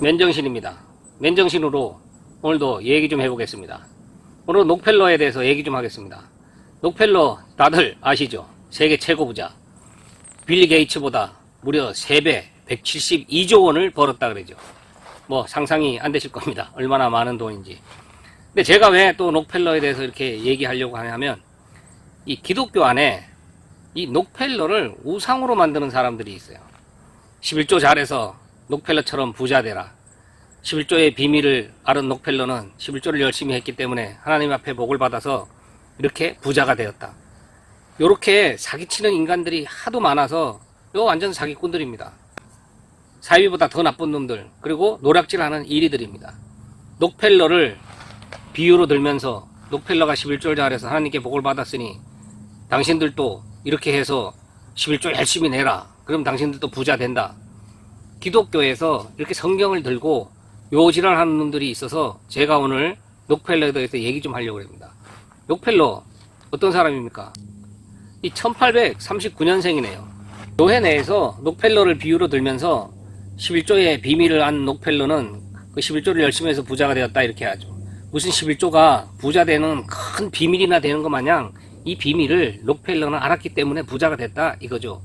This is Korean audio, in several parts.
맨정신입니다. 맨정신으로 오늘도 얘기 좀 해보겠습니다. 오늘 록펠러에 대해서 얘기 좀 하겠습니다. 록펠러 다들 아시죠? 세계 최고 부자 빌 게이츠보다 무려 3배 172조 원을 벌었다 그러죠. 뭐 상상이 안 되실 겁니다. 얼마나 많은 돈인지. 근데 제가 왜 또 록펠러에 대해서 이렇게 얘기하려고 하냐면, 이 기독교 안에 이 록펠러를 우상으로 만드는 사람들이 있어요. 11조 잘해서 록펠러처럼 부자 되라. 11조의 비밀을 알은 록펠러는 11조를 열심히 했기 때문에 하나님 앞에 복을 받아서 이렇게 부자가 되었다. 요렇게 사기치는 인간들이 하도 많아서 요 완전 사기꾼들입니다. 사위보다 더 나쁜 놈들, 그리고 노략질하는 이리들입니다. 록펠러를 비유로 들면서 록펠러가 11조를 잘해서 하나님께 복을 받았으니 당신들도 이렇게 해서 11조 열심히 내라. 그럼 당신들도 부자 된다. 기독교에서 이렇게 성경을 들고 요지랄 하는 놈들이 있어서 제가 오늘 록펠러에 대해서 얘기 좀 하려고 합니다. 록펠러 어떤 사람입니까? 이 1839년생이네요. 교회 내에서 록펠러를 비유로 들면서 11조의 비밀을 안 록펠러는 그 11조를 열심히 해서 부자가 되었다 이렇게 하죠. 무슨 11조가 부자 되는 큰 비밀이나 되는 것 마냥 이 비밀을 록펠러는 알았기 때문에 부자가 됐다 이거죠.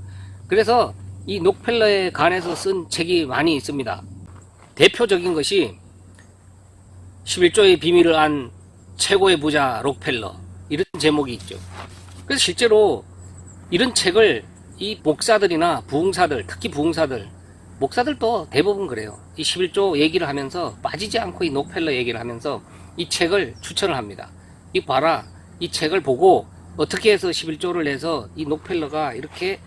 그래서 이 록펠러에 관해서 쓴 책이 많이 있습니다. 대표적인 것이 11조의 비밀을 안 최고의 부자 록펠러, 이런 제목이 있죠. 그래서 실제로 이런 책을 이 목사들이나 부흥사들, 특히 부흥사들, 목사들도 대부분 그래요. 이 11조 얘기를 하면서 빠지지 않고 이 록펠러 얘기를 하면서 이 책을 추천을 합니다. 이 봐라, 이 책을 보고 어떻게 해서 11조를 내서 이 록펠러가 이렇게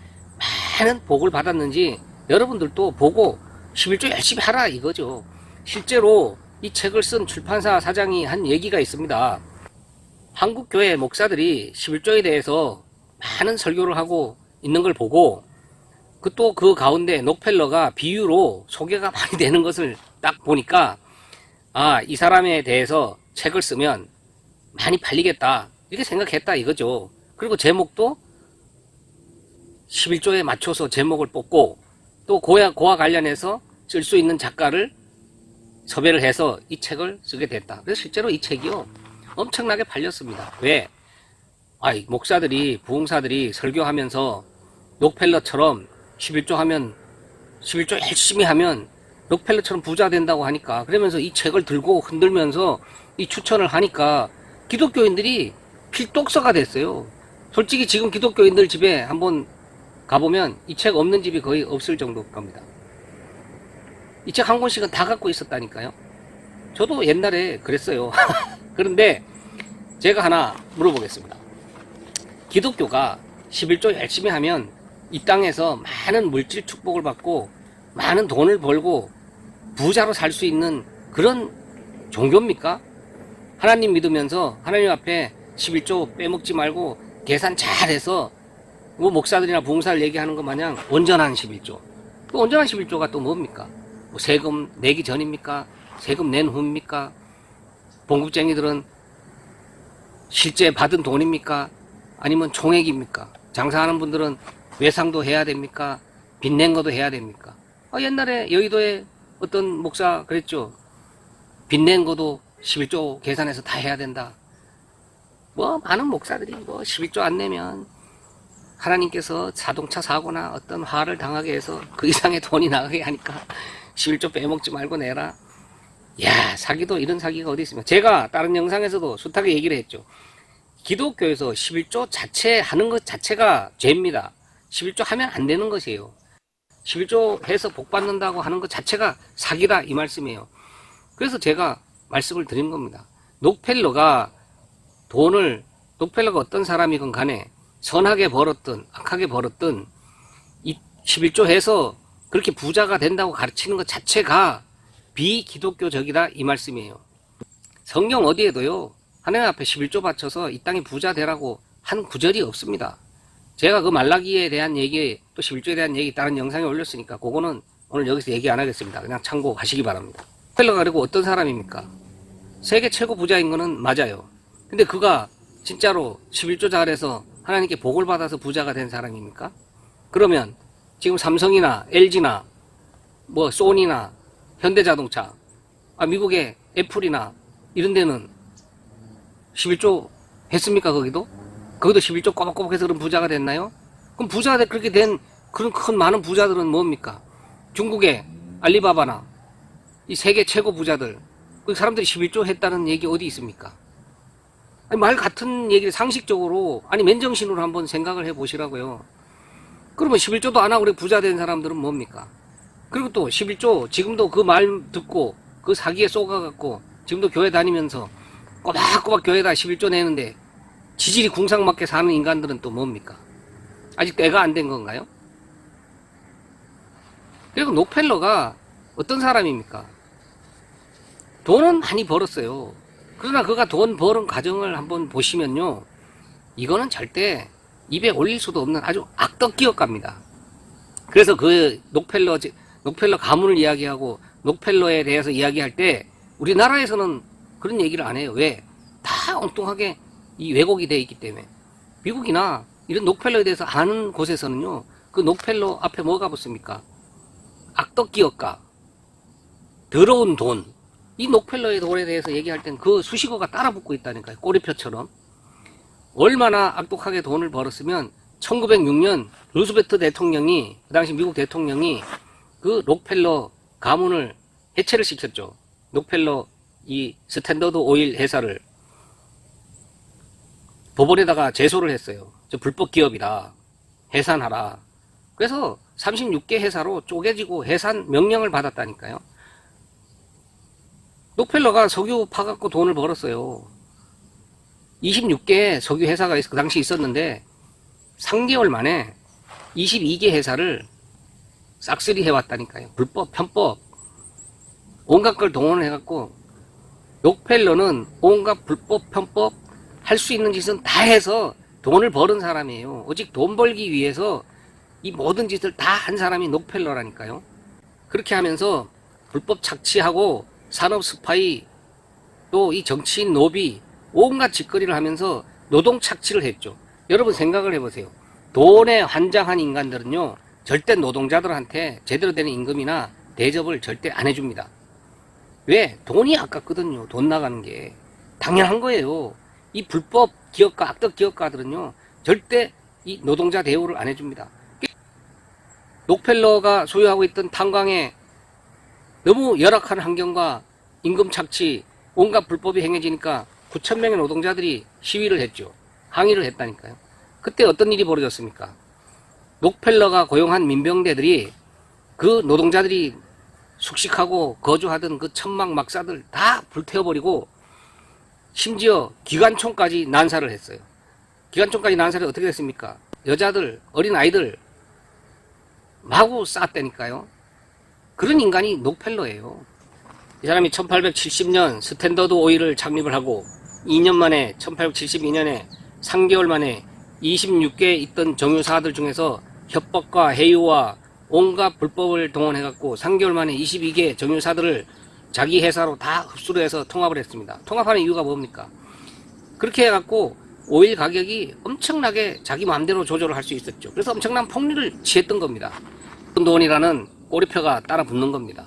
많은 복을 받았는지 여러분들도 보고 11조 열심히 하라 이거죠. 실제로 이 책을 쓴 출판사 사장이 한 얘기가 있습니다. 한국교회 목사들이 11조에 대해서 많은 설교를 하고 있는 걸 보고 또 그 가운데 록펠러가 비유로 소개가 많이 되는 것을 딱 보니까, 아, 이 사람에 대해서 책을 쓰면 많이 팔리겠다 이렇게 생각했다 이거죠. 그리고 제목도 11조에 맞춰서 제목을 뽑고 또 그와 관련해서 쓸 수 있는 작가를 섭외를 해서 이 책을 쓰게 됐다. 그래서 실제로 이 책이요 엄청나게 팔렸습니다. 왜? 목사들이, 부흥사들이 설교하면서 록펠러처럼 11조 하면, 11조 열심히 하면 록펠러처럼 부자 된다고 하니까, 그러면서 이 책을 들고 흔들면서 이 추천을 하니까 기독교인들이 필독서가 됐어요. 솔직히 지금 기독교인들 집에 한번 가보면 이 책 없는 집이 거의 없을 정도일 겁니다. 이 책 한 권씩은 다 갖고 있었다니까요. 저도 옛날에 그랬어요. 그런데 제가 하나 물어보겠습니다. 기독교가 11조 열심히 하면 이 땅에서 많은 물질 축복을 받고 많은 돈을 벌고 부자로 살 수 있는 그런 종교입니까? 하나님 믿으면서 하나님 앞에 11조 빼먹지 말고 계산 잘해서 뭐 목사들이나 부흥사를 얘기하는 것 마냥 온전한 11조. 그 온전한 11조가 또 뭡니까? 뭐 세금 내기 전입니까? 세금 낸 후입니까? 봉급쟁이들은 실제 받은 돈입니까? 아니면 총액입니까? 장사하는 분들은 외상도 해야 됩니까? 빚낸 것도 해야 됩니까? 옛날에 여의도에 어떤 목사 그랬죠. 빚낸 것도 11조 계산해서 다 해야 된다. 많은 목사들이 11조 안 내면 하나님께서 자동차 사고나 어떤 화를 당하게 해서 그 이상의 돈이 나가게 하니까 11조 빼먹지 말고 내라. 야, 사기도 이런 사기가 어디 있습니까? 제가 다른 영상에서도 숱하게 얘기를 했죠. 기독교에서 11조 자체 하는 것 자체가 죄입니다. 11조 하면 안 되는 것이에요. 11조 해서 복 받는다고 하는 것 자체가 사기다 이 말씀이에요. 그래서 제가 말씀을 드린 겁니다. 록펠러가 어떤 사람이건 간에 선하게 벌었든 악하게 벌었든 이 11조 해서 그렇게 부자가 된다고 가르치는 것 자체가 비기독교적이다 이 말씀이에요. 성경 어디에도요 하나님 앞에 11조 바쳐서 이 땅에 부자 되라고 한 구절이 없습니다. 제가 그 말라기에 대한 얘기, 또 11조에 대한 얘기 다른 영상에 올렸으니까 그거는 오늘 여기서 얘기 안 하겠습니다. 그냥 참고하시기 바랍니다. 록펠러가 그리고 어떤 사람입니까? 세계 최고 부자인 거는 맞아요. 근데 그가 진짜로 11조 잘해서 하나님께 복을 받아서 부자가 된 사람입니까? 그러면 지금 삼성이나 LG나 소니나 현대자동차, 미국의 애플이나 이런 데는 11조 했습니까? 거기도 11조 꼬박꼬박 해서 그런 부자가 됐나요? 그럼 부자가 그렇게 된 그런 큰 많은 부자들은 뭡니까? 중국의 알리바바나 이 세계 최고 부자들, 그 사람들이 11조 했다는 얘기 어디 있습니까? 말 같은 얘기를 상식적으로, 맨정신으로 한번 생각을 해 보시라고요. 그러면 11조도 안 하고 우리 부자 된 사람들은 뭡니까? 그리고 또 11조, 지금도 그 말 듣고 그 사기에 쏘가갖고 지금도 교회 다니면서 꼬박꼬박 교회다 11조 내는데 지질이 궁상맞게 사는 인간들은 또 뭡니까? 아직 때가 안 된 건가요? 그리고 록펠러가 어떤 사람입니까? 돈은 많이 벌었어요. 그러나 그가 돈 버는 과정을 한번 보시면요, 이거는 절대 입에 올릴 수도 없는 아주 악덕 기업가입니다. 그래서 그 록펠러 가문을 이야기하고 록펠러에 대해서 이야기할 때 우리나라에서는 그런 얘기를 안 해요. 왜? 다 엉뚱하게 이 왜곡이 되어 있기 때문에. 미국이나 이런 록펠러에 대해서 아는 곳에서는요, 그 록펠러 앞에 뭐가 붙습니까? 악덕 기업가, 더러운 돈. 이 록펠러의 돈에 대해서 얘기할 땐 그 수식어가 따라 붙고 있다니까요. 꼬리표처럼. 얼마나 악독하게 돈을 벌었으면 1906년 루스베트 대통령이, 그 당시 미국 대통령이 그 록펠러 가문을 해체를 시켰죠. 록펠러 이 스탠더드 오일 회사를 법원에다가 제소를 했어요. 저 불법 기업이다. 해산하라. 그래서 36개 회사로 쪼개지고 해산 명령을 받았다니까요. 록펠러가 석유 파갖고 돈을 벌었어요. 26개 석유 회사가 그 당시 있었는데 3개월 만에 22개 회사를 싹쓸이 해왔다니까요. 불법, 편법, 온갖 걸 동원을 해갖고 록펠러는 온갖 불법, 편법 할 수 있는 짓은 다 해서 돈을 버는 사람이에요. 오직 돈 벌기 위해서 이 모든 짓을 다 한 사람이 록펠러라니까요. 그렇게 하면서 불법 착취하고 산업 스파이, 또 이 정치인 노비, 온갖 짓거리를 하면서 노동 착취를 했죠. 여러분 생각을 해보세요. 돈에 환장한 인간들은요, 절대 노동자들한테 제대로 되는 임금이나 대접을 절대 안 해줍니다. 왜? 돈이 아깝거든요. 돈 나가는 게. 당연한 거예요. 이 불법 기업가, 악덕 기업가들은요, 절대 이 노동자 대우를 안 해줍니다. 록펠러가 소유하고 있던 탄광에 너무 열악한 환경과 임금 착취, 온갖 불법이 행해지니까 9,000명의 노동자들이 시위를 했죠. 항의를 했다니까요. 그때 어떤 일이 벌어졌습니까? 록펠러가 고용한 민병대들이 그 노동자들이 숙식하고 거주하던 그 천막 막사들 다 불태워버리고 심지어 기관총까지 난사를 했어요. 기관총까지 난사를 어떻게 됐습니까? 여자들, 어린 아이들 마구 쌌다니까요. 그런 인간이 록펠러예요. 이 사람이 1870년 스탠더드 오일을 창립을 하고 2년 만에 1872년에 3개월 만에 26개 있던 정유사들 중에서 협박과 해유와 온갖 불법을 동원해갖고 3개월 만에 22개 정유사들을 자기 회사로 다 흡수를 해서 통합을 했습니다. 통합하는 이유가 뭡니까? 그렇게 해갖고 오일 가격이 엄청나게 자기 마음대로 조절을 할 수 있었죠. 그래서 엄청난 폭리를 취했던 겁니다. 돈이라는 꼬리표가 따라 붙는 겁니다.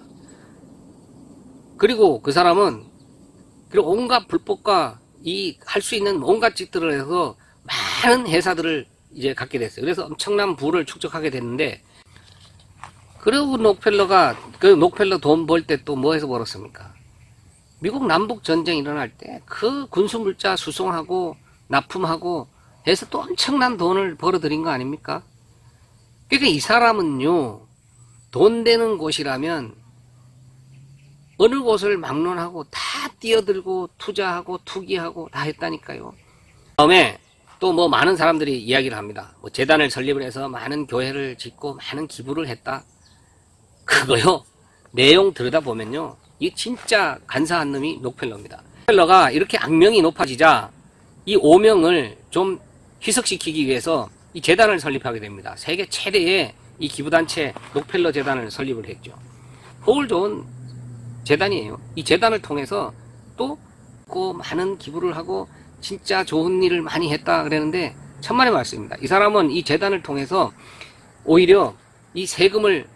그리고 그 사람은 그리고 온갖 불법과 이 할 수 있는 온갖 짓들을 해서 많은 회사들을 이제 갖게 됐어요. 그래서 엄청난 부를 축적하게 됐는데, 그리고 록펠러가 그 록펠러 돈 벌 때 또 뭐 해서 벌었습니까? 미국 남북 전쟁 일어날 때 그 군수 물자 수송하고 납품하고 해서 또 엄청난 돈을 벌어들인 거 아닙니까? 그러니까 이 사람은요, 돈 되는 곳이라면 어느 곳을 막론하고 다 뛰어들고 투자하고 투기하고 다 했다니까요. 다음에 또 뭐 많은 사람들이 이야기를 합니다. 뭐 재단을 설립을 해서 많은 교회를 짓고 많은 기부를 했다. 그거요, 내용 들여다보면요, 이 진짜 간사한 놈이 록펠러입니다. 록펠러가 이렇게 악명이 높아지자 이 오명을 좀 희석시키기 위해서 이 재단을 설립하게 됩니다. 세계 최대의 이 기부단체 록펠러 재단을 설립을 했죠. 홀 좋은 재단이에요. 이 재단을 통해서 또 많은 기부를 하고 진짜 좋은 일을 많이 했다 그랬는데 천만의 말씀입니다. 이 사람은 이 재단을 통해서 오히려 이 세금을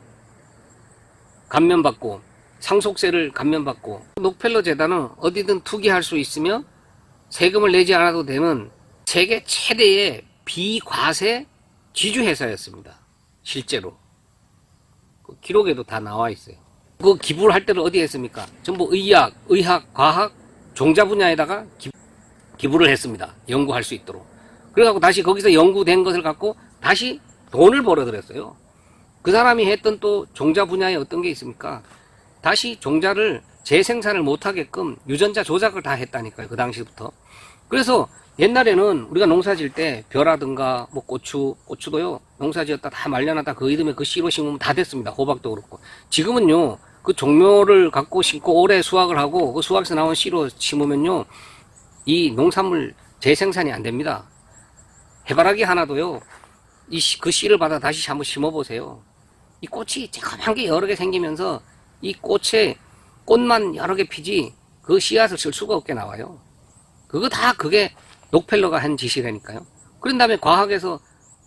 감면받고 상속세를 감면받고, 록펠러 재단은 어디든 투기할 수 있으며 세금을 내지 않아도 되는 세계 최대의 비과세 지주회사였습니다. 실제로. 그 기록에도 다 나와 있어요. 그 기부를 할 때를 어디에 했습니까? 전부 의학, 과학, 종자 분야에다가 기부를 했습니다. 연구할 수 있도록. 그래갖고 다시 거기서 연구된 것을 갖고 다시 돈을 벌어들였어요. 그 사람이 했던 또 종자 분야에 어떤 게 있습니까? 다시 종자를 재생산을 못하게끔 유전자 조작을 다 했다니까요. 그 당시부터. 그래서 옛날에는 우리가 농사 질 때 벼라든가 뭐 고추도요. 농사 지었다 다 말려놨다 그 이듬해 그 씨로 심으면 다 됐습니다. 호박도 그렇고. 지금은요. 그 종묘를 갖고 심고 오래 수확을 하고 그 수확에서 나온 씨로 심으면요. 이 농산물 재생산이 안 됩니다. 해바라기 하나도요. 그 씨를 받아 다시 한번 심어보세요. 이 꽃이 쬐끔한 게 여러 개 생기면서 이 꽃에 꽃만 여러 개 피지 그 씨앗을 쓸 수가 없게 나와요. 그게 록펠러가 한 짓이라니까요. 그런 다음에 과학에서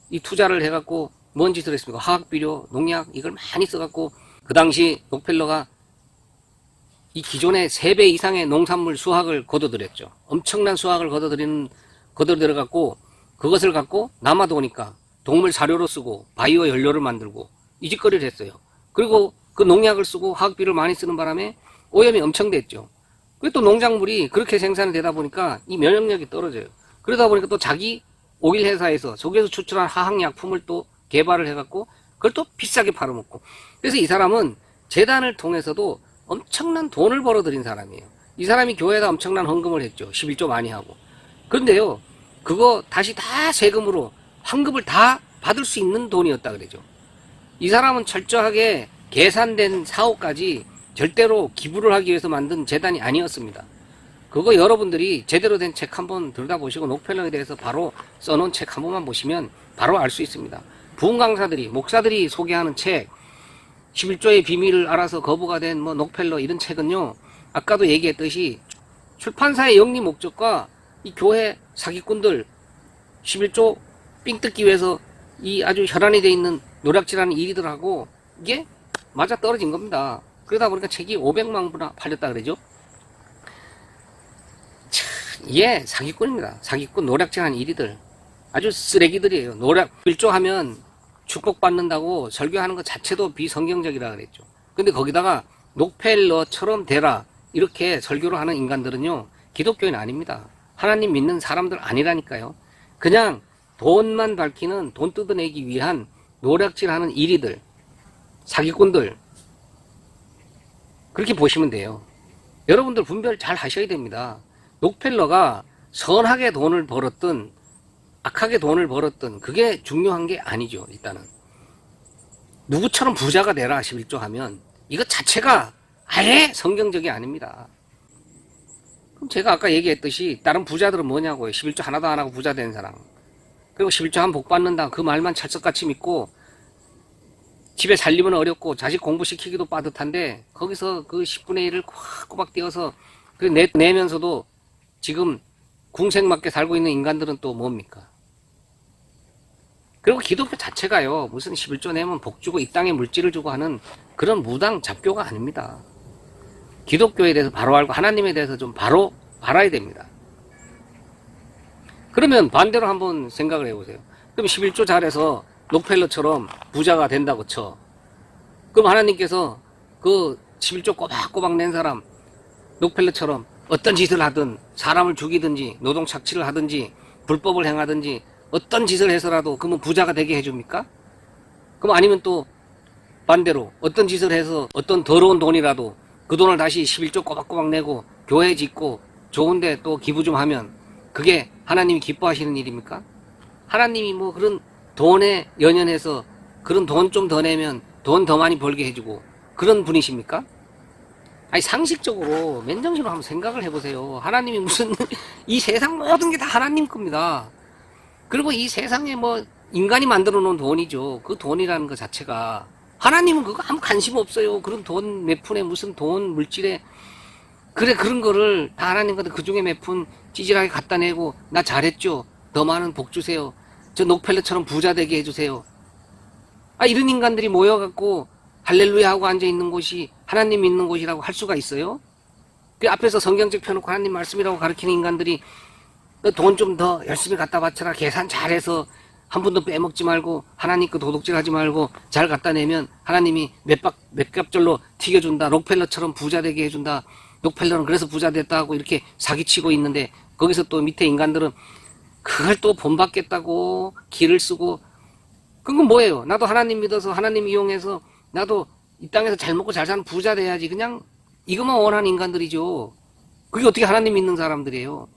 이 투자를 해갖고 뭔 짓을 했습니까? 화학비료, 농약 이걸 많이 써갖고 그 당시 록펠러가 이 기존의 3배 이상의 농산물 수확을 거둬들였죠. 엄청난 수확을 거둬들여갖고 그것을 갖고 남아도니까 동물 사료로 쓰고 바이오 연료를 만들고 이 짓거리를 했어요. 그리고 그 농약을 쓰고 화학비료를 많이 쓰는 바람에 오염이 엄청 됐죠. 그리고 또 농작물이 그렇게 생산이 되다 보니까 이 면역력이 떨어져요. 그러다 보니까 또 자기 오일 회사에서 속에서 추출한 화학약품을 또 개발을 해갖고 그걸 또 비싸게 팔아먹고. 그래서 이 사람은 재단을 통해서도 엄청난 돈을 벌어들인 사람이에요. 이 사람이 교회에다 엄청난 헌금을 했죠. 11조 많이 하고. 그런데요, 그거 다시 다 세금으로 환급을 다 받을 수 있는 돈이었다 그러죠. 이 사람은 철저하게 계산된 사업까지 절대로 기부를 하기 위해서 만든 재단이 아니었습니다. 그거 여러분들이 제대로 된 책 한번 들여다보시고 록펠러에 대해서 바로 써놓은 책 한 번만 보시면 바로 알 수 있습니다. 부흥 강사들이, 목사들이 소개하는 책, 11조의 비밀을 알아서 거부가 된 뭐 록펠러 이런 책은요, 아까도 얘기했듯이 출판사의 영리 목적과 이 교회 사기꾼들 11조 삥 뜯기 위해서 이 아주 혈안이 돼 있는 노략질하는 일이들하고 이게 맞아 떨어진 겁니다. 그러다 보니까 책이 500만 부나 팔렸다 그러죠. 예, 사기꾼입니다. 사기꾼 노략질하는 일이들. 아주 쓰레기들이에요. 노략, 11조 하면 축복받는다고 설교하는 것 자체도 비성경적이라 그랬죠. 근데 거기다가 록펠러처럼 되라 이렇게 설교를 하는 인간들은요, 기독교인 아닙니다. 하나님 믿는 사람들 아니라니까요. 그냥 돈만 밝히는, 돈 뜯어내기 위한 노략질하는 일이들, 사기꾼들, 그렇게 보시면 돼요. 여러분들 분별 잘 하셔야 됩니다. 록펠러가 선하게 돈을 벌었든 악하게 돈을 벌었든 그게 중요한 게 아니죠. 일단은 누구처럼 부자가 되라 11조 하면 이것 자체가 아예 성경적이 아닙니다. 그럼 제가 아까 얘기했듯이 다른 부자들은 뭐냐고요. 11조 하나도 안 하고 부자 된 사람, 그리고 11조 하면 복 받는다 그 말만 찰떡같이 믿고 집에 살림은 어렵고 자식 공부시키기도 빠듯한데 거기서 그 10분의 1을 꼬박 띄어서 내면서도 지금 궁색맞게 살고 있는 인간들은 또 뭡니까? 그리고 기독교 자체가요, 무슨 11조 내면 복 주고 이 땅에 물질을 주고 하는 그런 무당 잡교가 아닙니다. 기독교에 대해서 바로 알고 하나님에 대해서 좀 바로 알아야 됩니다. 그러면 반대로 한번 생각을 해보세요. 그럼 11조 잘해서 록펠러처럼 부자가 된다고 쳐. 그럼 하나님께서 그 11조 꼬박꼬박 낸 사람 록펠러처럼 어떤 짓을 하든 사람을 죽이든지 노동 착취를 하든지 불법을 행하든지 어떤 짓을 해서라도 그러면 부자가 되게 해줍니까? 그럼 아니면 또 반대로 어떤 짓을 해서 어떤 더러운 돈이라도 그 돈을 다시 11조 꼬박꼬박 내고 교회 짓고 좋은데 또 기부 좀 하면 그게 하나님이 기뻐하시는 일입니까? 하나님이 뭐 그런 돈에 연연해서 그런 돈 좀 더 내면 돈 더 많이 벌게 해주고 그런 분이십니까? 아니 상식적으로 맨정신으로 한번 생각을 해보세요. 하나님이 무슨 이 세상 모든 게 다 하나님 겁니다. 그리고 이 세상에 뭐 인간이 만들어 놓은 돈이죠. 그 돈이라는 것 자체가 하나님은 그거 아무 관심 없어요. 그런 돈 몇 푼에 무슨 돈 물질에 그래 그런 거를 다 하나님한테 그 중에 몇 푼 찌질하게 갖다 내고 나 잘했죠. 더 많은 복 주세요. 저 록펠러처럼 부자 되게 해주세요. 아 이런 인간들이 모여갖고 할렐루야 하고 앉아있는 곳이 하나님 믿는 곳이라고 할 수가 있어요? 그 앞에서 성경책 펴놓고 하나님 말씀이라고 가르치는 인간들이 돈 좀 더 열심히 갖다 바쳐라, 계산 잘해서 한 푼도 빼먹지 말고 하나님 그 도둑질하지 말고 잘 갖다 내면 하나님이 몇 갑절로 튀겨준다, 록펠러처럼 부자 되게 해준다, 록펠러는 그래서 부자 됐다 하고 이렇게 사기치고 있는데, 거기서 또 밑에 인간들은 그걸 또 본받겠다고 길을 쓰고, 그건 뭐예요? 나도 하나님 믿어서 하나님 이용해서 나도 이 땅에서 잘 먹고 잘 사는 부자 돼야지, 그냥 이것만 원하는 인간들이죠. 그게 어떻게 하나님 믿는 사람들이에요?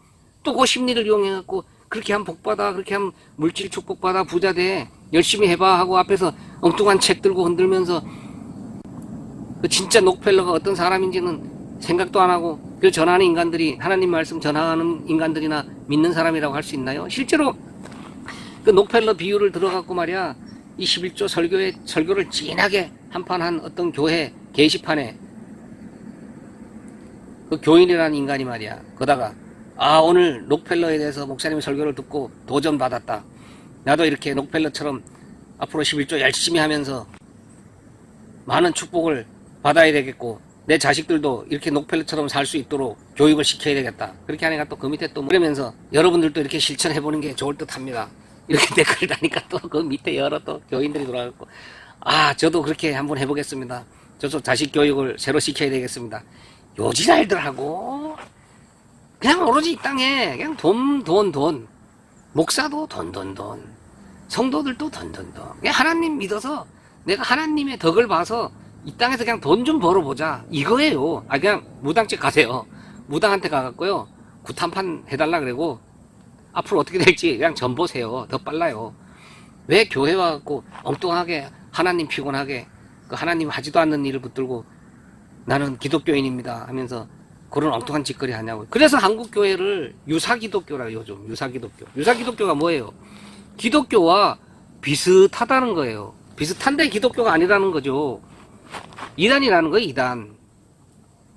또 그 심리를 이용해갖고 그렇게 하면 복받아, 그렇게 하면 물질 축복받아, 부자 돼, 열심히 해봐 하고 앞에서 엉뚱한 책 들고 흔들면서 그 진짜 록펠러가 어떤 사람인지는 생각도 안 하고 그 전하는 인간들이 하나님 말씀 전하는 인간들이나 믿는 사람이라고 할 수 있나요? 실제로 그 록펠러 비유를 들어갖고 말이야, 이 11조 설교를 진하게 한판 한 어떤 교회 게시판에 그 교인이라는 인간이 말이야, 거다가 오늘 록펠러에 대해서 목사님의 설교를 듣고 도전 받았다, 나도 이렇게 록펠러처럼 앞으로 11조 열심히 하면서 많은 축복을 받아야 되겠고 내 자식들도 이렇게 록펠러처럼 살 수 있도록 교육을 시켜야 되겠다, 그렇게 하니까 또 그 밑에 또 그러면서 여러분들도 이렇게 실천해보는 게 좋을 듯 합니다, 이렇게 댓글 다니까 또 그 밑에 여러 또 교인들이 돌아가고, 저도 그렇게 한번 해보겠습니다, 저도 자식 교육을 새로 시켜야 되겠습니다. 요지랄들하고 그냥 오로지 이 땅에 그냥 돈, 목사도 돈, 성도들도 돈. 그냥 하나님 믿어서 내가 하나님의 덕을 봐서 이 땅에서 그냥 돈 좀 벌어보자, 이거예요. 그냥 무당집 가세요. 무당한테 가갖고요, 구탄판 해달라 그러고 앞으로 어떻게 될지 그냥 전 보세요. 더 빨라요. 왜 교회 와갖고 엉뚱하게 하나님 피곤하게 그 하나님 하지도 않는 일을 붙들고 나는 기독교인입니다 하면서 그런 엉뚱한 짓거리 하냐고. 그래서 한국 교회를 유사기독교라고 요즘. 유사기독교가 뭐예요? 기독교와 비슷하다는 거예요. 비슷한데 기독교가 아니라는 거죠. 이단이라는 거예요, 이단.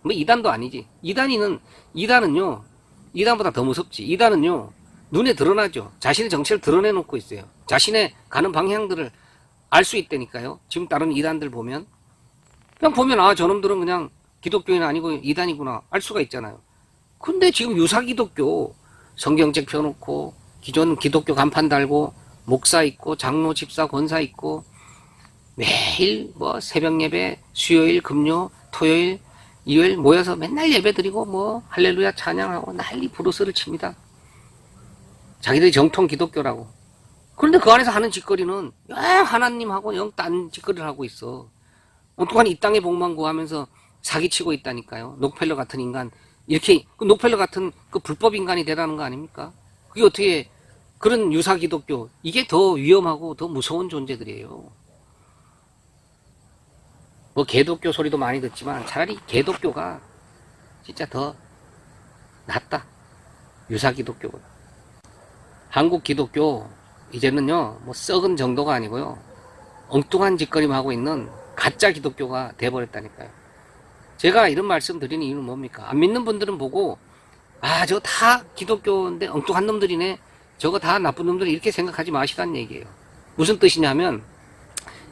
뭐 이단도 아니지. 이단은요, 이단보다 더 무섭지. 이단은요, 눈에 드러나죠. 자신의 정체를 드러내놓고 있어요. 자신의 가는 방향들을 알 수 있다니까요. 지금 다른 이단들 보면 그냥 보면 저놈들은 그냥 기독교인 아니고 이단이구나 알 수가 있잖아요. 근데 지금 유사기독교 성경책 펴놓고 기존 기독교 간판 달고 목사 있고 장로 집사 권사 있고 매일 뭐 새벽 예배 수요일 금요 토요일 일요일 모여서 맨날 예배 드리고 뭐 할렐루야 찬양하고 난리 부르스를 칩니다. 자기들이 정통 기독교라고. 그런데 그 안에서 하는 짓거리는 하나님하고 영 딴 짓거리를 하고 있어. 엉뚱한 이 땅의 복만 구하면서 사기치고 있다니까요. 록펠러 같은 인간, 이렇게 그 록펠러 같은 그 불법 인간이 되라는 거 아닙니까? 그게 어떻게 그런 유사 기독교, 이게 더 위험하고 더 무서운 존재들이에요. 뭐 개독교 소리도 많이 듣지만 차라리 개독교가 진짜 더 낫다, 유사 기독교보다. 한국 기독교 이제는요 뭐 썩은 정도가 아니고요, 엉뚱한 짓거리만 하고 있는 가짜 기독교가 돼버렸다니까요. 제가 이런 말씀 드리는 이유는 뭡니까? 안 믿는 분들은 보고 저거 다 기독교인데 엉뚱한 놈들이네, 저거 다 나쁜 놈들이, 이렇게 생각하지 마시라는 얘기예요. 무슨 뜻이냐면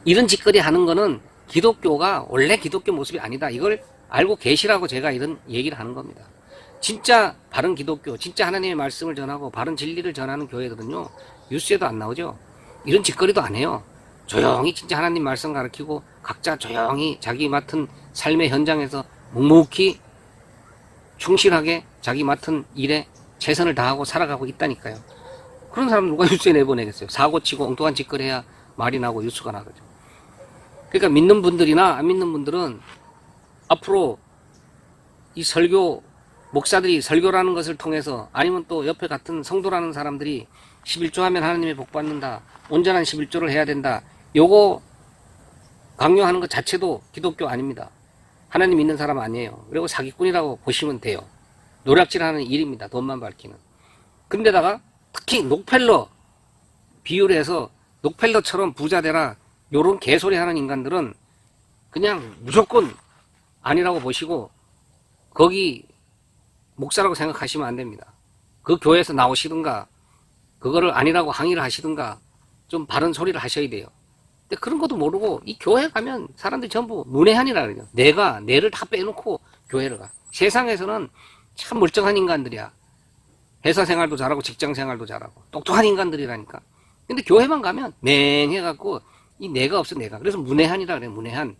이런 짓거리 하는 거는 기독교가 원래 기독교 모습이 아니다, 이걸 알고 계시라고 제가 이런 얘기를 하는 겁니다. 진짜 바른 기독교, 진짜 하나님의 말씀을 전하고 바른 진리를 전하는 교회들은요 뉴스에도 안 나오죠. 이런 짓거리도 안 해요. 조용히 진짜 하나님 말씀 가르치고 각자 조용히 자기 맡은 삶의 현장에서 묵묵히 충실하게 자기 맡은 일에 최선을 다하고 살아가고 있다니까요. 그런 사람 누가 뉴스에 내보내겠어요? 사고치고 엉뚱한 짓거리 해야 말이 나고 뉴스가 나거죠. 그러니까 믿는 분들이나 안 믿는 분들은 앞으로 이 설교, 목사들이 설교라는 것을 통해서, 아니면 또 옆에 같은 성도라는 사람들이 11조 하면 하나님의 복 받는다, 온전한 11조를 해야 된다, 요거 강요하는 것 자체도 기독교 아닙니다. 하나님 믿는 사람 아니에요. 그리고 사기꾼이라고 보시면 돼요. 노략질하는 일입니다. 돈만 밝히는. 근데다가 특히 록펠러 비유를 해서 록펠러처럼 부자 되라, 요런 개소리 하는 인간들은 그냥 무조건 아니라고 보시고 거기 목사라고 생각하시면 안 됩니다. 그 교회에서 나오시든가 그거를 아니라고 항의를 하시든가 좀 바른 소리를 하셔야 돼요. 근데 그런 것도 모르고 이 교회 가면 사람들이 전부 문외한이라 그래요. 내를 다 빼놓고 교회를 가. 세상에서는 참 멀쩡한 인간들이야. 회사 생활도 잘하고 직장 생활도 잘하고 똑똑한 인간들이라니까. 근데 교회만 가면 맹해갖고 이 내가 없어 내가. 그래서 문외한이라 그래. 문외한.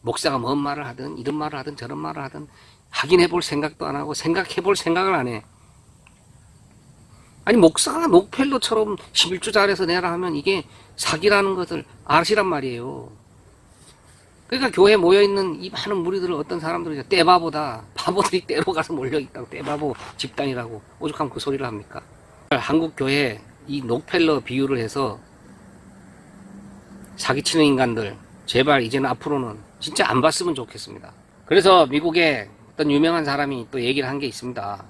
목사가 뭔 말을 하든 이런 말을 하든 저런 말을 하든 확인해 볼 생각도 안 하고 생각해 볼 생각을 안 해. 아니 목사가 록펠러처럼 11조 잘해서 내라 하면 이게 사기라는 것을 아시란 말이에요. 그러니까 교회에 모여있는 이 많은 무리들을 어떤 사람들은 떼바보다, 바보들이 떼로 가서 몰려있다고, 떼바보 집단이라고 오죽하면 그 소리를 합니까? 한국 교회에 이 록펠러 비유를 해서 사기치는 인간들 제발 이제는 앞으로는 진짜 안 봤으면 좋겠습니다. 그래서 미국에 어떤 유명한 사람이 또 얘기를 한 게 있습니다.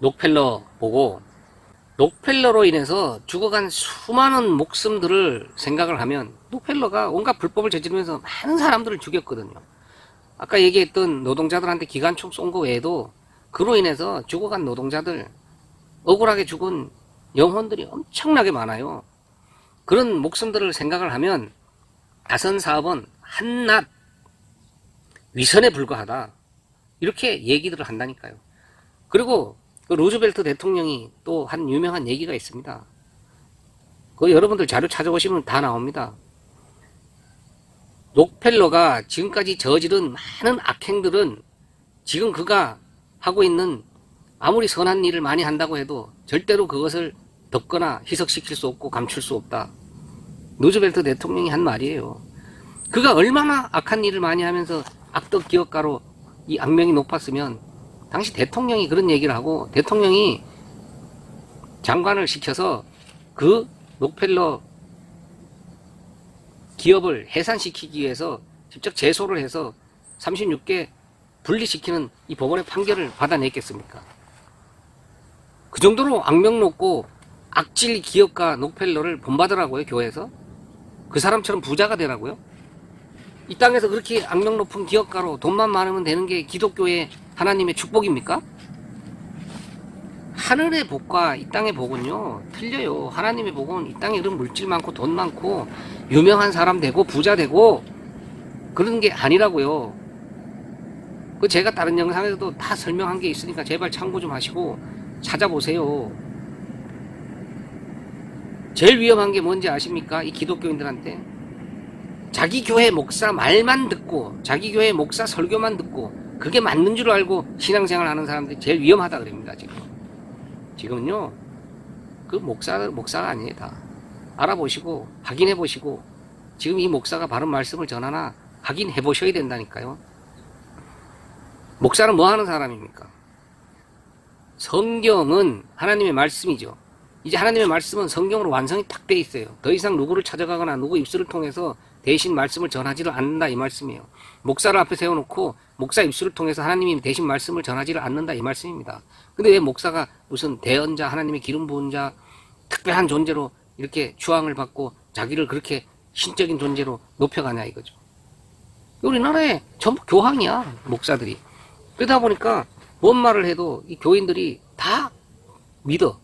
록펠러 보고 록펠러로 인해서 죽어간 수많은 목숨들을 생각을 하면 록펠러가 온갖 불법을 저지르면서 많은 사람들을 죽였거든요. 아까 얘기했던 노동자들한테 기관총 쏜 거 외에도 그로 인해서 죽어간 노동자들, 억울하게 죽은 영혼들이 엄청나게 많아요. 그런 목숨들을 생각을 하면 다선 사업은 한낱 위선에 불과하다. 이렇게 얘기들을 한다니까요. 그리고 그 루즈벨트 대통령이 또 한 유명한 얘기가 있습니다. 그 여러분들 자료 찾아보시면 다 나옵니다. 록펠러가 지금까지 저지른 많은 악행들은 지금 그가 하고 있는 아무리 선한 일을 많이 한다고 해도 절대로 그것을 덮거나 희석시킬 수 없고 감출 수 없다. 루즈벨트 대통령이 한 말이에요. 그가 얼마나 악한 일을 많이 하면서 악덕 기업가로 이 악명이 높았으면 당시 대통령이 그런 얘기를 하고 대통령이 장관을 시켜서 그 록펠러 기업을 해산시키기 위해서 직접 제소를 해서 36개 분리시키는 이 법원의 판결을 받아냈겠습니까? 그 정도로 악명 높고 악질 기업가 록펠러를 본받으라고요, 교회에서? 그 사람처럼 부자가 되라고요? 이 땅에서 그렇게 악명 높은 기업가로 돈만 많으면 되는 게 기독교의 하나님의 축복입니까? 하늘의 복과 이 땅의 복은요 틀려요. 하나님의 복은 이 땅에 이런 물질 많고 돈 많고 유명한 사람 되고 부자 되고 그런 게 아니라고요. 그 제가 다른 영상에서도 다 설명한 게 있으니까 제발 참고 좀 하시고 찾아보세요. 제일 위험한 게 뭔지 아십니까? 이 기독교인들한테 자기 교회 목사 말만 듣고 자기 교회 목사 설교만 듣고 그게 맞는 줄 알고 신앙생활 하는 사람들이 제일 위험하다 그럽니다. 지금은요 그 목사가 아니에요. 다 알아보시고 확인해 보시고 지금 이 목사가 바른 말씀을 전하나 확인해 보셔야 된다니까요. 목사는 뭐 하는 사람입니까? 성경은 하나님의 말씀이죠. 이제 하나님의 말씀은 성경으로 완성이 딱 돼 있어요. 더 이상 누구를 찾아가거나 누구 입술을 통해서 대신 말씀을 전하지를 않는다 이 말씀이에요. 목사를 앞에 세워놓고 목사 입술을 통해서 하나님이 대신 말씀을 전하지를 않는다 이 말씀입니다. 근데 왜 목사가 무슨 대언자, 하나님의 기름 부은 자, 특별한 존재로 이렇게 추앙을 받고 자기를 그렇게 신적인 존재로 높여가냐 이거죠. 우리나라에 전부 교황이야 목사들이. 그러다 보니까 뭔 말을 해도 이 교인들이 다 믿어.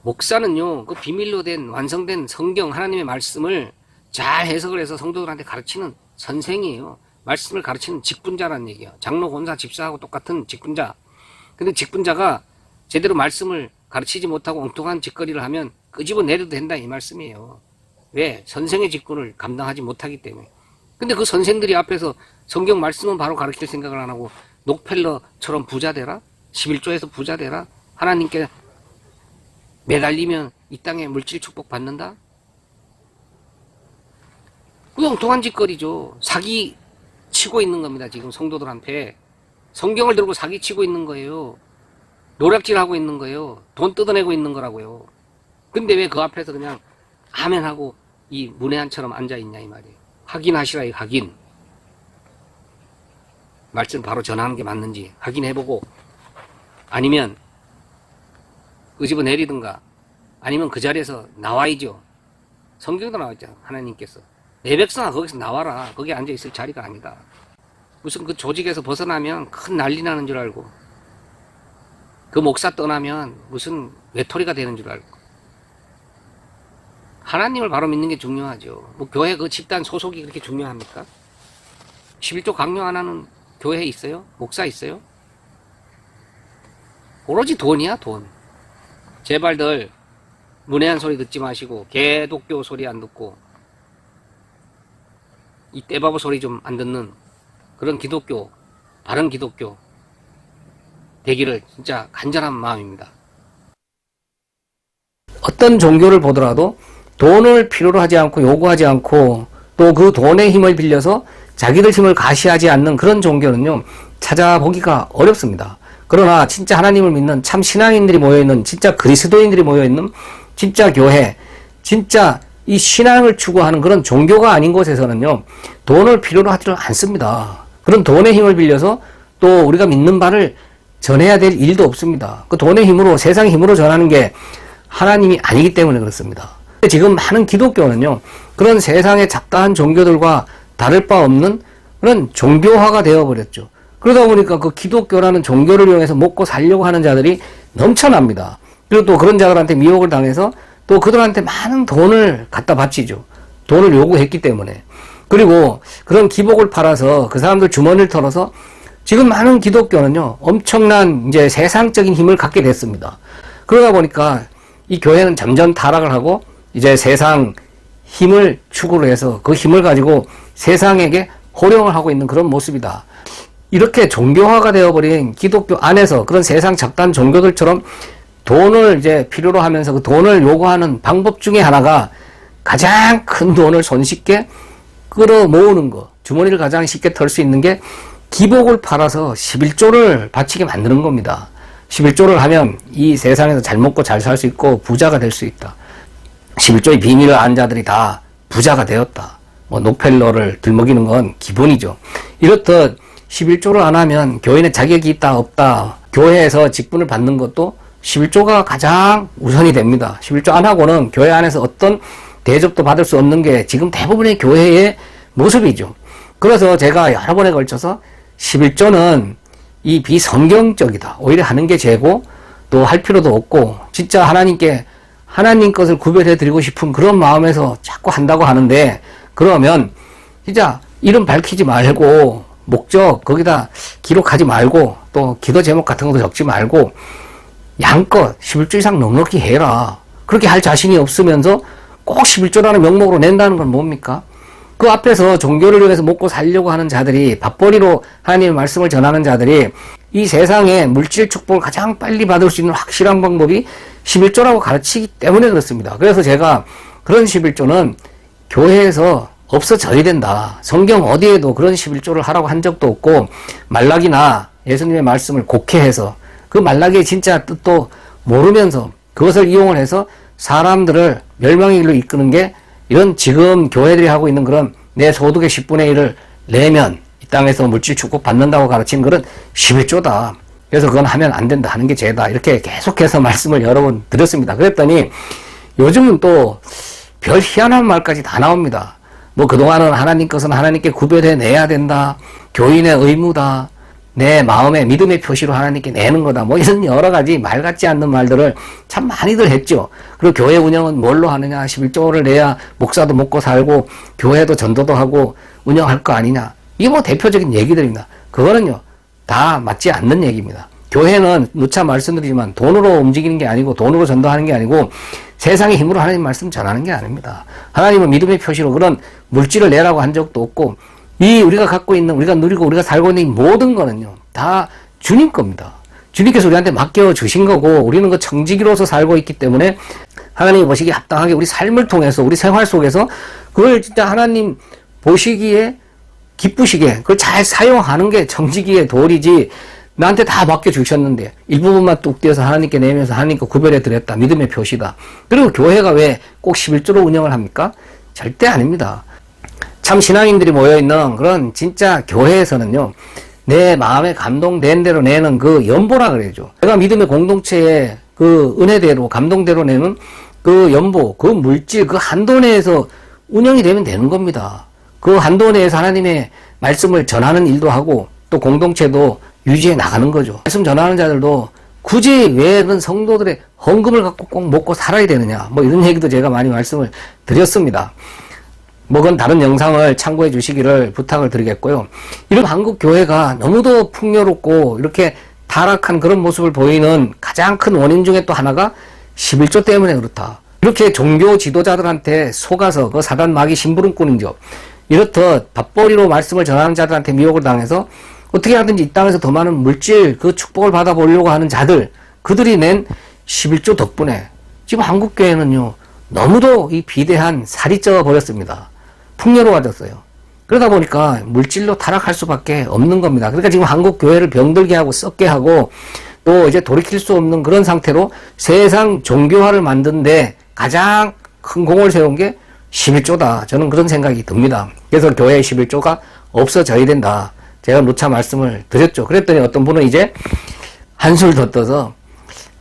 목사는요 그 비밀로 된 완성된 성경 하나님의 말씀을 잘 해석을 해서 성도들한테 가르치는 선생이에요. 말씀을 가르치는 직분자라는 얘기야. 장로, 권사, 집사하고 똑같은 직분자. 근데 직분자가 제대로 말씀을 가르치지 못하고 엉뚱한 짓거리를 하면 끄집어 내려도 된다 이 말씀이에요. 왜? 선생의 직분을 감당하지 못하기 때문에. 근데 그 선생들이 앞에서 성경 말씀은 바로 가르칠 생각을 안 하고 록펠러처럼 부자 되라? 11조에서 부자 되라? 하나님께 매달리면 이 땅에 물질 축복 받는다? 그 엉뚱한 짓거리죠. 사기 치고 있는 겁니다. 지금 성도들한테. 성경을 들고 사기 치고 있는 거예요. 노략질하고 있는 거예요. 돈 뜯어내고 있는 거라고요. 근데 왜 그 앞에서 그냥 아멘하고 이 문외한처럼 앉아있냐 이 말이에요. 확인하시라 이 확인. 말씀 바로 전하는 게 맞는지 확인해보고 아니면 끄집어 내리든가 아니면 그 자리에서 나와야죠. 성경도 나와있죠. 하나님께서. 내 백성아 거기서 나와라. 거기 앉아있을 자리가 아니다. 무슨 그 조직에서 벗어나면 큰 난리 나는 줄 알고 그 목사 떠나면 무슨 외톨이가 되는 줄 알고 하나님을 바로 믿는 게 중요하죠. 뭐 교회 그 집단 소속이 그렇게 중요합니까? 11조 강요 안 하는 교회 있어요? 목사 있어요? 오로지 돈이야, 돈. 제발들 문외한 소리 듣지 마시고 개독교 소리 안 듣고 이 떼바보 소리 좀 안 듣는 그런 기독교, 바른 기독교 되기를 진짜 간절한 마음입니다. 어떤 종교를 보더라도 돈을 필요로 하지 않고 요구하지 않고 또 그 돈의 힘을 빌려서 자기들 힘을 가시하지 않는 그런 종교는요, 찾아보기가 어렵습니다. 그러나 진짜 하나님을 믿는 참 신앙인들이 모여있는, 진짜 그리스도인들이 모여있는 진짜 교회, 진짜 이 신앙을 추구하는 그런 종교가 아닌 곳에서는요, 돈을 필요로 하지를 않습니다. 그런 돈의 힘을 빌려서 또 우리가 믿는 바를 전해야 될 일도 없습니다. 그 돈의 힘으로, 세상의 힘으로 전하는 게 하나님이 아니기 때문에 그렇습니다. 지금 많은 기독교는요, 그런 세상의 잡다한 종교들과 다를 바 없는 그런 종교화가 되어버렸죠. 그러다 보니까 그 기독교라는 종교를 이용해서 먹고 살려고 하는 자들이 넘쳐납니다. 그리고 또 그런 자들한테 미혹을 당해서 또 그들한테 많은 돈을 갖다 바치죠. 돈을 요구했기 때문에. 그리고 그런 기복을 팔아서 그 사람들 주머니를 털어서 지금 많은 기독교는요, 엄청난 이제 세상적인 힘을 갖게 됐습니다. 그러다 보니까 이 교회는 점점 타락을 하고 이제 세상 힘을 추구를 해서 그 힘을 가지고 세상에게 호령을 하고 있는 그런 모습이다. 이렇게 종교화가 되어버린 기독교 안에서 그런 세상 잡다한 종교들처럼 돈을 이제 필요로 하면서 그 돈을 요구하는 방법 중에 하나가 가장 큰 돈을 손쉽게 끌어 모으는 거, 주머니를 가장 쉽게 털 수 있는 게 기복을 팔아서 11조를 바치게 만드는 겁니다. 11조를 하면 이 세상에서 잘 먹고 잘 살 수 있고 부자가 될 수 있다. 11조의 비밀을 안 자들이 다 부자가 되었다. 뭐 록펠러를 들먹이는 건 기본이죠. 이렇듯 11조를 안 하면 교인의 자격이 있다 없다, 교회에서 직분을 받는 것도 11조가 가장 우선이 됩니다. 11조 안 하고는 교회 안에서 어떤 대접도 받을 수 없는 게 지금 대부분의 교회의 모습이죠. 그래서 제가 여러 번에 걸쳐서 11조는 이 비성경적이다, 오히려 하는 게 죄고 또 할 필요도 없고 진짜 하나님께 하나님 것을 구별해 드리고 싶은 그런 마음에서 자꾸 한다고 하는데, 그러면 진짜 이름 밝히지 말고 목적 거기다 기록하지 말고 또 기도 제목 같은 것도 적지 말고 양껏 11조 이상 넉넉히 해라. 그렇게 할 자신이 없으면서 꼭 11조라는 명목으로 낸다는 건 뭡니까? 그 앞에서 종교를 위해서 먹고 살려고 하는 자들이, 밥벌이로 하나님의 말씀을 전하는 자들이 이 세상에 물질 축복을 가장 빨리 받을 수 있는 확실한 방법이 11조라고 가르치기 때문에 그렇습니다. 그래서 제가 그런 11조는 교회에서 없어져야 된다. 성경 어디에도 그런 11조를 하라고 한 적도 없고, 말라기나 예수님의 말씀을 곡해해서 그 말라기의 진짜 뜻도 모르면서 그것을 이용을 해서 사람들을 멸망의 길로 이끄는 게 이런 지금 교회들이 하고 있는 그런 내 소득의 10분의 1을 내면 이 땅에서 물질 축복 받는다고 가르치는 그런 11조다. 그래서 그건 하면 안 된다, 하는 게 죄다. 이렇게 계속해서 말씀을 여러 번 드렸습니다. 그랬더니 요즘은 또 별 희한한 말까지 다 나옵니다. 뭐 그동안은 하나님 것은 하나님께 구별해 내야 된다, 교인의 의무다, 내 마음의 믿음의 표시로 하나님께 내는 거다, 뭐 이런 여러 가지 말 같지 않는 말들을 참 많이들 했죠. 그리고 교회 운영은 뭘로 하느냐, 11조를 내야 목사도 먹고 살고 교회도 전도도 하고 운영할 거 아니냐, 이게 뭐 대표적인 얘기들입니다. 그거는요 다 맞지 않는 얘기입니다. 교회는 누차 말씀드리지만 돈으로 움직이는 게 아니고 돈으로 전도하는 게 아니고 세상의 힘으로 하나님 말씀 전하는 게 아닙니다. 하나님은 믿음의 표시로 그런 물질을 내라고 한 적도 없고, 이 우리가 갖고 있는, 우리가 누리고 우리가 살고 있는 이 모든 거는요 다 주님 겁니다. 주님께서 우리한테 맡겨주신 거고, 우리는 그 청지기로서 살고 있기 때문에 하나님이 보시기에 합당하게 우리 삶을 통해서 우리 생활 속에서 그걸 진짜 하나님 보시기에 기쁘시게 그걸 잘 사용하는 게 청지기의 도리지, 나한테 다 맡겨주셨는데 일부분만 뚝 떼어서 하나님께 내면서 하나님께 구별해 드렸다, 믿음의 표시다. 그리고 교회가 왜 꼭 11조로 운영을 합니까? 절대 아닙니다. 참 신앙인들이 모여있는 그런 진짜 교회에서는요, 내 마음에 감동된 대로 내는 그 연보라 그래야죠. 내가 믿음의 공동체의 그 은혜대로 감동대로 내는 그 연보, 그 물질, 그 한도 내에서 운영이 되면 되는 겁니다. 그 한도 내에서 하나님의 말씀을 전하는 일도 하고 또 공동체도 유지해 나가는 거죠. 말씀 전하는 자들도 굳이 왜 그런 성도들의 헌금을 갖고 꼭 먹고 살아야 되느냐, 뭐 이런 얘기도 제가 많이 말씀을 드렸습니다. 뭐 그건 다른 영상을 참고해 주시기를 부탁을 드리겠고요. 이런 한국 교회가 너무도 풍요롭고 이렇게 타락한 그런 모습을 보이는 가장 큰 원인 중에 또 하나가 11조 때문에 그렇다. 이렇게 종교 지도자들한테 속아서 그 사단 마귀 심부름꾼이죠. 이렇듯 밥벌이로 말씀을 전하는 자들한테 미혹을 당해서 어떻게 하든지 이 땅에서 더 많은 물질 그 축복을 받아보려고 하는 자들, 그들이 낸 11조 덕분에 지금 한국교회는요 너무도 이 비대한 살이 쪄 버렸습니다. 풍요로워졌어요. 그러다 보니까 물질로 타락할 수밖에 없는 겁니다. 그러니까 지금 한국교회를 병들게 하고 썩게 하고 또 이제 돌이킬 수 없는 그런 상태로 세상 종교화를 만드는데 가장 큰 공을 세운 게 11조다. 저는 그런 생각이 듭니다. 그래서 교회의 11조가 없어져야 된다. 제가 누차 말씀을 드렸죠. 그랬더니 어떤 분은 이제 한술 더 떠서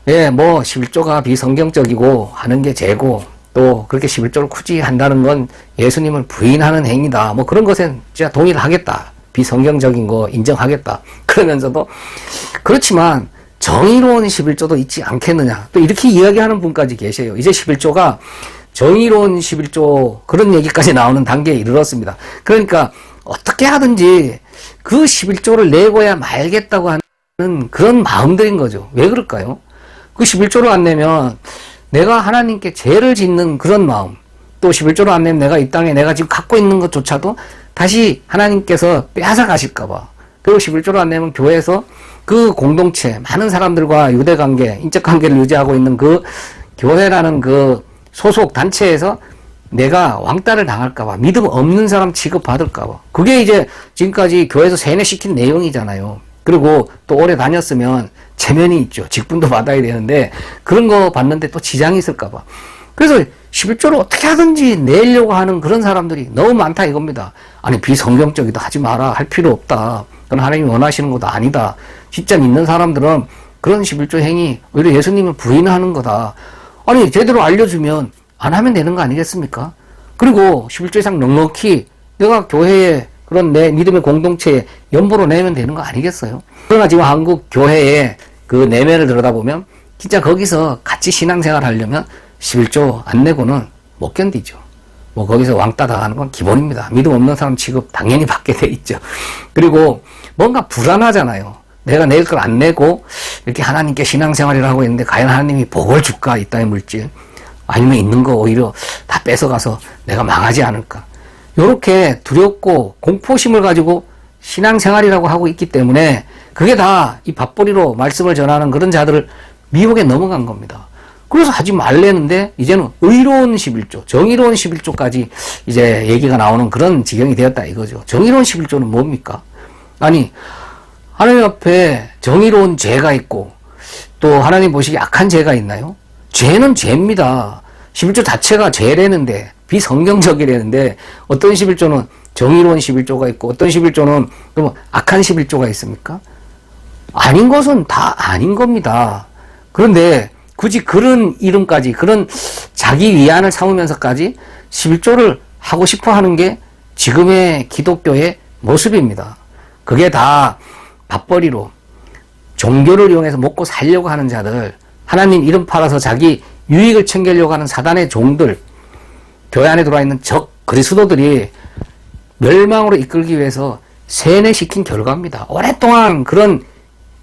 예, 뭐 11조가 비성경적이고 하는 게 죄고 또 그렇게 11조를 굳이 한다는 건 예수님을 부인하는 행위다. 뭐 그런 것엔 진짜 동의를 하겠다. 비성경적인 거 인정하겠다. 그러면서도 그렇지만 정의로운 11조도 있지 않겠느냐. 또 이렇게 이야기하는 분까지 계세요. 이제 11조가 정의로운 11조 그런 얘기까지 나오는 단계에 이르렀습니다. 그러니까 어떻게 하든지 그 11조를 내고야 말겠다고 하는 그런 마음들인 거죠. 왜 그럴까요? 그 11조를 안 내면 내가 하나님께 죄를 짓는 그런 마음, 또 11조를 안 내면 내가 이 땅에 내가 지금 갖고 있는 것조차도 다시 하나님께서 빼앗아 가실까봐, 그리고 11조를 안 내면 교회에서 그 공동체, 많은 사람들과 유대관계, 인적관계를 유지하고 있는 그 교회라는 그 소속 단체에서 내가 왕따를 당할까봐, 믿음 없는 사람 취급받을까봐. 그게 이제 지금까지 교회에서 세뇌시킨 내용이잖아요. 그리고 또 오래 다녔으면 체면이 있죠. 직분도 받아야 되는데 그런 거 받는데 또 지장이 있을까봐. 그래서 11조를 어떻게 하든지 내려고 하는 그런 사람들이 너무 많다 이겁니다. 아니 비성경적이다 하지 마라, 할 필요 없다, 그건 하나님이 원하시는 것도 아니다. 진짜 믿는 사람들은 그런 11조 행위 오히려 예수님을 부인하는 거다. 아니 제대로 알려주면 안 하면 되는 거 아니겠습니까? 그리고 11조 이상 넉넉히 내가 교회에 그런 내 믿음의 공동체에 연보로 내면 되는 거 아니겠어요? 그러나 지금 한국 교회의 그 내면을 들여다보면 진짜 거기서 같이 신앙생활 하려면 11조 안 내고는 못 견디죠. 뭐 거기서 왕따 당하는 건 기본입니다. 믿음 없는 사람 취급 당연히 받게 돼 있죠. 그리고 뭔가 불안하잖아요. 내가 낼 걸 안 내고 이렇게 하나님께 신앙생활을 하고 있는데 과연 하나님이 복을 줄까, 이 땅의 물질? 아니면 있는 거 오히려 다 뺏어가서 내가 망하지 않을까? 이렇게 두렵고 공포심을 가지고 신앙생활이라고 하고 있기 때문에 그게 다 이 밥벌이로 말씀을 전하는 그런 자들을 미혹에 넘어간 겁니다. 그래서 하지 말래는데 이제는 의로운 11조, 정의로운 11조까지 이제 얘기가 나오는 그런 지경이 되었다 이거죠. 정의로운 11조는 뭡니까? 아니 하나님 앞에 정의로운 죄가 있고 또 하나님 보시기에 악한 죄가 있나요? 죄는 죄입니다. 11조 자체가 죄라는데, 비성경적이라는데 어떤 11조는 정의로운 11조가 있고 어떤 11조는 그럼 악한 11조가 있습니까? 아닌 것은 다 아닌 겁니다. 그런데 굳이 그런 이름까지, 그런 자기 위안을 삼으면서까지 11조를 하고 싶어 하는 게 지금의 기독교의 모습입니다. 그게 다 밥벌이로 종교를 이용해서 먹고 살려고 하는 자들, 하나님 이름 팔아서 자기 유익을 챙기려고 하는 사단의 종들, 교회 안에 들어와 있는 적 그리스도들이 멸망으로 이끌기 위해서 세뇌시킨 결과입니다. 오랫동안 그런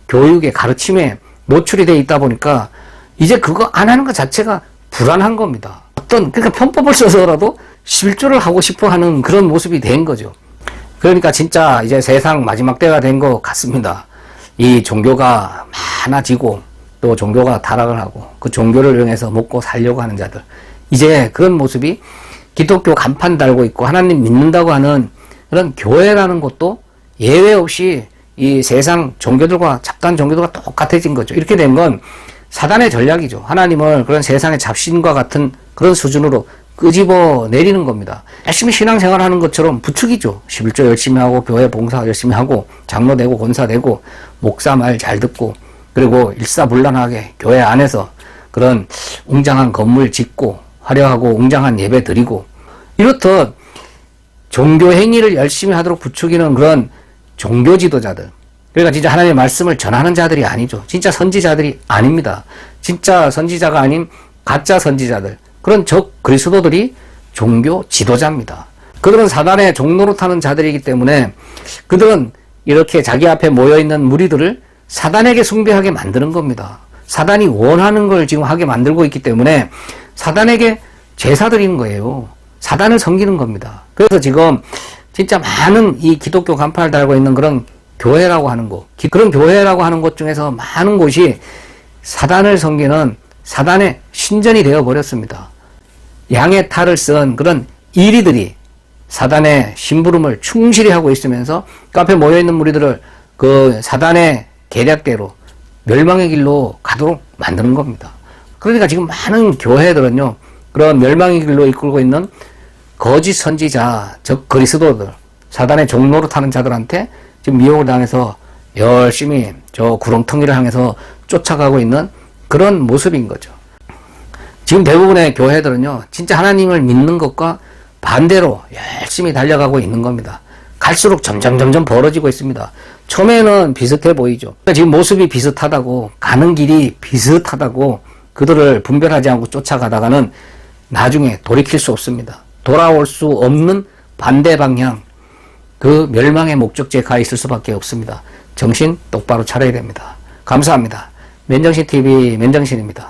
교육의 가르침에 노출이 되어 있다 보니까 이제 그거 안 하는 것 자체가 불안한 겁니다. 그러니까 편법을 써서라도 11조를 하고 싶어 하는 그런 모습이 된 거죠. 그러니까 진짜 이제 세상 마지막 때가 된 것 같습니다. 이 종교가 많아지고 또 종교가 타락을 하고 그 종교를 이용해서 먹고 살려고 하는 자들, 이제 그런 모습이 기독교 간판 달고 있고 하나님 믿는다고 하는 그런 교회라는 것도 예외 없이 이 세상 종교들과 잡다한 종교들과 똑같아진 거죠. 이렇게 된 건 사단의 전략이죠. 하나님을 그런 세상의 잡신과 같은 그런 수준으로 끄집어 내리는 겁니다. 열심히 신앙생활 하는 것처럼 부추기죠. 11조 열심히 하고 교회 봉사 열심히 하고 장로 되고 권사 되고 목사 말 잘 듣고 그리고 일사불란하게 교회 안에서 그런 웅장한 건물 짓고 화려하고 웅장한 예배 드리고, 이렇듯 종교 행위를 열심히 하도록 부추기는 그런 종교 지도자들, 그러니까 진짜 하나님의 말씀을 전하는 자들이 아니죠. 진짜 선지자들이 아닙니다. 진짜 선지자가 아닌 가짜 선지자들, 그런 적 그리스도들이 종교 지도자입니다. 그들은 사단의 종노릇하는 자들이기 때문에 그들은 이렇게 자기 앞에 모여있는 무리들을 사단에게 숭배하게 만드는 겁니다. 사단이 원하는 걸 지금 하게 만들고 있기 때문에 사단에게 제사 드리는 거예요. 사단을 섬기는 겁니다. 그래서 지금 진짜 많은 이 기독교 간판을 달고 있는 그런 교회라고 하는 곳, 그런 교회라고 하는 곳 중에서 많은 곳이 사단을 섬기는 사단의 신전이 되어버렸습니다. 양의 탈을 쓴 그런 이리들이 사단의 심부름을 충실히 하고 있으면서 그 앞에 모여있는 무리들을 그 사단의 계략대로 멸망의 길로 가도록 만드는 겁니다. 그러니까 지금 많은 교회들은요, 그런 멸망의 길로 이끌고 있는 거짓 선지자, 즉 그리스도들, 사단의 종노릇하는 자들한테 지금 미혹을 당해서 열심히 저 구렁텅이를 향해서 쫓아가고 있는 그런 모습인 거죠. 지금 대부분의 교회들은요, 진짜 하나님을 믿는 것과 반대로 열심히 달려가고 있는 겁니다. 갈수록 점점 벌어지고 있습니다. 처음에는 비슷해 보이죠. 지금 모습이 비슷하다고, 가는 길이 비슷하다고 그들을 분별하지 않고 쫓아가다가는 나중에 돌이킬 수 없습니다. 돌아올 수 없는 반대 방향, 그 멸망의 목적지에 가 있을 수밖에 없습니다. 정신 똑바로 차려야 됩니다. 감사합니다. 맨정신TV 맨정신입니다.